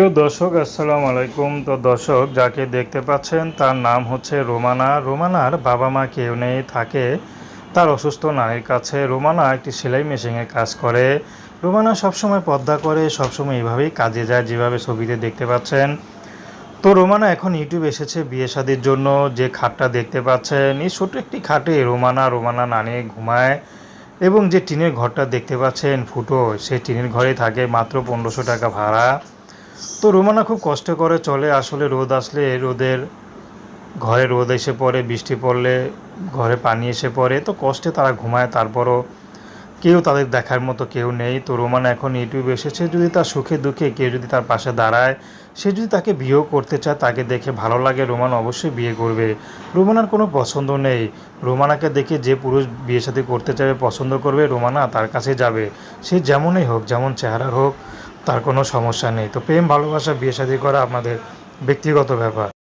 প্রিয় দর্শক আসসালামু আলাইকুম। তো দর্শক যাকে দেখতে পাচ্ছেন তার নাম হচ্ছে রোমানা। রোমানার বাবা মা কেউ নেই, থাকে তার অসুস্থ নানির কাছে। রোমানা একটি সেলাই মেশিনে কাজ করে। রোমানা সবসময় পর্দা করে, সবসময় এইভাবেই কাজে যায় যেভাবে ছবিতে দেখতে পাচ্ছেন। তো রোমানা এখন ইউটিউব এসেছে বিয়ে শাদির জন্য। যে খাটটা দেখতে পাচ্ছেন এই ছোট একটি খাটে রোমানা নানি ঘুমায়, এবং যে টিনের ঘরটা দেখতে পাচ্ছেন ফুটো, সেই টিনের ঘরে থাকে, মাত্র 1500 টাকা ভাড়া। তো রোমানা খুব কষ্ট করে চলে, আসলে রোদ আসলে ঘরে রোদ এসে পড়ে, বৃষ্টি পড়লে ঘরে পানি এসে পড়ে, তো কষ্টে তারা ঘুমায়। তারপরও কেউ তাদের দেখার মতো কেউ নেই। তো রোমানা এখন ইউটিউবে এসেছে, যদি তার সুখে দুঃখে কেউ যদি তার পাশে দাঁড়ায়, সে যদি তাকে বিয়েও করতে চায়, তাকে দেখে ভালো লাগে, রোমানা অবশ্যই বিয়ে করবে। রোমানার কোনো পছন্দ নেই। রোমানাকে দেখে যে পুরুষ বিয়ে সাথে করতে চাইবে, পছন্দ করবে, রোমানা তার কাছে যাবে। সে যেমনই হোক, যেমন চেহারার হোক, তার কোনো সমস্যা নেই। তো প্রেম ভালোবাসা বিয়ে শাদী করা আপনাদের ব্যক্তিগত ব্যাপার।